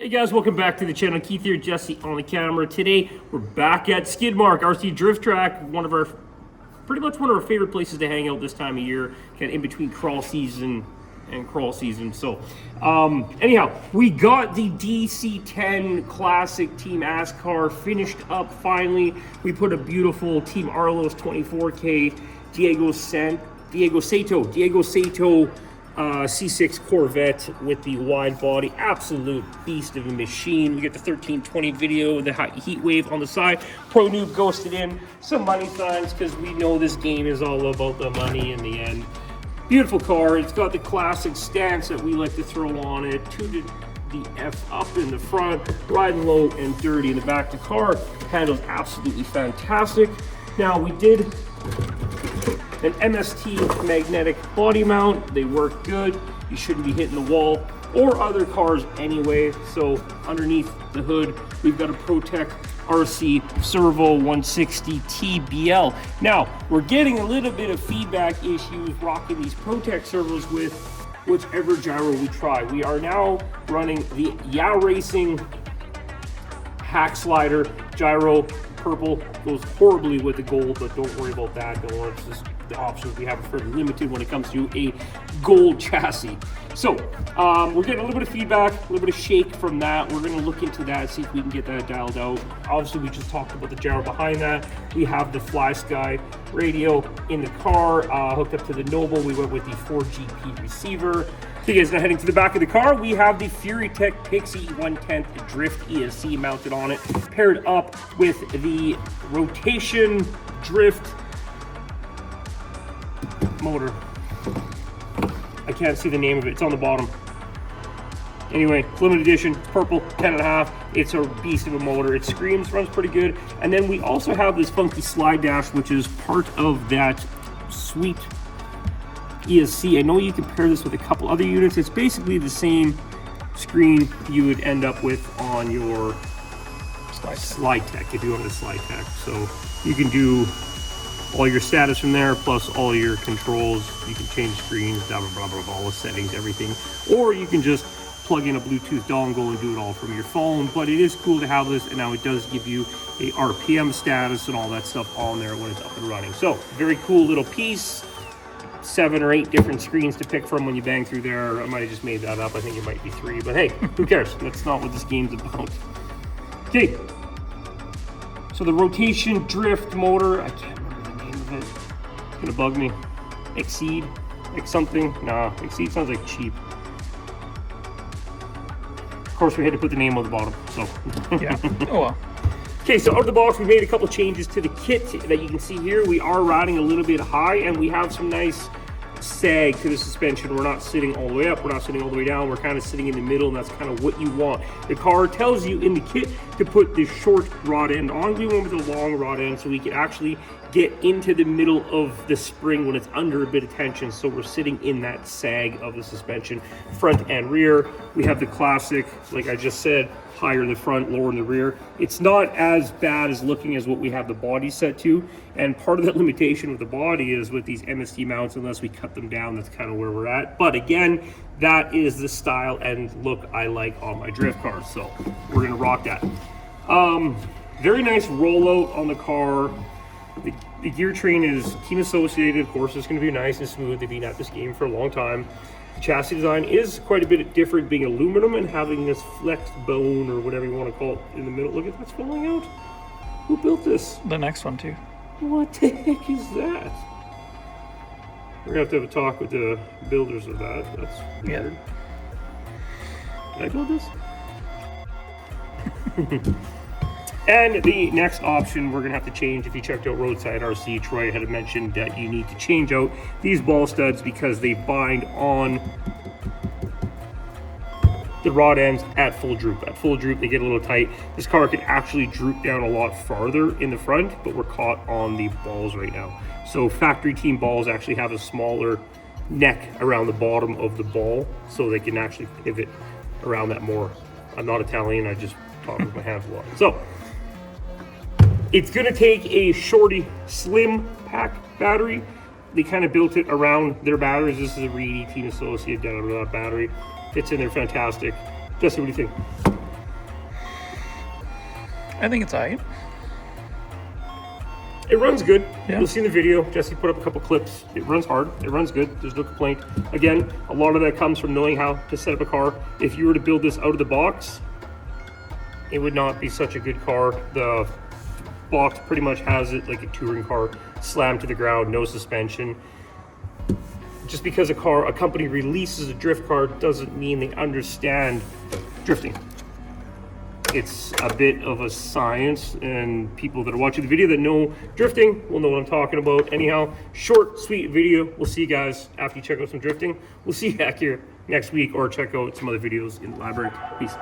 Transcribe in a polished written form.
Hey guys, welcome back to the channel. Keith here, Jesse on the camera. Today we're back at Skidmark RC Drift Track, pretty much one of our favorite places to hang out this time of year, kind of in between crawl season and crawl season. So anyhow, we got the DC10 Classic Team ASS car finished up finally. We put a beautiful Team Arlos 24K Diego Sato C6 Corvette with the wide body, absolute beast of a machine. We get the 1320 video, the heat wave on the side. ProNoob ghosted in some money signs because we know this game is all about the money in the end. Beautiful car. It's got the classic stance that we like to throw on it. Tuned the F up in the front, riding low and dirty in the back. The car handles absolutely fantastic. Now we did an MST magnetic body mount. They work good. You shouldn't be hitting the wall or other cars anyway. So underneath the hood, we've got a Furitek RC Servo 160 TBL. Now, we're getting a little bit of feedback issues rocking these Furitek servos with whichever gyro we try. We are now running the Yeah Racing hack slider gyro. Purple goes horribly with the gold, but don't worry about that. Don't worry, it's just the options we have are fairly limited when it comes to a gold chassis. So we're getting a little bit of feedback, a little bit of shake from that. We're going to look into that, see if we can get that dialed out. Obviously, we just talked about the gyro behind that. We have the Fly Sky radio in the car, hooked up to the Noble. We went with the 4GP receiver. So you guys now heading to the back of the car, we have the Furitek Pixi 1/10 Drift ESC mounted on it, paired up with the rotation drift motor. I can't see the name of it, it's on the bottom. Anyway, limited edition, purple, 10.5. It's a beast of a motor. It screams, runs pretty good. And then we also have this funky slide dash, which is part of that sweet ESC. I know you can pair this with a couple other units. It's basically the same screen you would end up with on your slide tech if you want a slide tech. So you can do all your status from there, plus all your controls. You can change screens, blah, blah, blah, blah, blah, all the settings, everything. Or you can just plug in a Bluetooth dongle and do it all from your phone. But it is cool to have this, and now it does give you a RPM status and all that stuff on there when it's up and running. So very cool little piece. 7 or 8 different screens to pick from when you bang through there. I might have just made that up. I think it might be 3, but hey, who cares? That's not what this game's about. Okay. So the rotation drift motor, I can't remember the name of it. It's gonna bug me. Exceed, like something. Nah, Exceed sounds like cheap. Of course, we had to put the name on the bottom, so. Yeah, oh well. Okay, so out of the box, we made a couple changes to the kit that you can see here. We are riding a little bit high, and we have some nice sag to the suspension. We're not sitting all the way up, we're not sitting all the way down, we're kind of sitting in the middle, and that's kind of what you want. The car tells you in the kit to put the short rod end on. We went with a long rod end so we can actually get into the middle of the spring when it's under a bit of tension, so we're sitting in that sag of the suspension, front and rear. We have the classic, like I just said, higher in the front, lower in the rear. It's not as bad as looking as what we have the body set to, and part of that limitation with the body is with these MST mounts, unless we cut them down, that's kind of where we're at. But again, that is the style and look I like on my drift cars, so we're gonna rock that. Very nice rollout on the car. The gear train is Team Associated. Of course, it's going to be nice and smooth. They've been at this game for a long time. The chassis design is quite a bit different, being aluminum and having this flexed bone or whatever you want to call it in the middle. Look at that's falling out. Who built this? The next one too. What the heck is that? We're going to have a talk with the builders of that. That's weird. Yeah. Did I build this? And the next option we're going to have to change, if you checked out Roadside RC, Troy had mentioned that you need to change out these ball studs because they bind on the rod ends at full droop. At full droop, they get a little tight. This car can actually droop down a lot farther in the front, but we're caught on the balls right now. So factory team balls actually have a smaller neck around the bottom of the ball, so they can actually pivot around that more. I'm not Italian, I just talk with my hands a lot. So it's gonna take a shorty slim pack battery. They kind of built it around their batteries. This is a Reedy Team Associate battery. Fits in there fantastic. Jesse, what do you think? I think it's alright. It runs good. Yeah. You'll see in the video, Jesse put up a couple clips. It runs hard, it runs good, there's no complaint. Again, a lot of that comes from knowing how to set up a car. If you were to build this out of the box, it would not be such a good car. The box pretty much has it like a touring car, slammed to the ground, no suspension. Just because a company releases a drift car doesn't mean they understand drifting. It's a bit of a science, and people that are watching the video that know drifting will know what I'm talking about. Anyhow, short, sweet video. We'll see you guys after you check out some drifting. We'll see you back here next week, or check out some other videos in the library. Peace.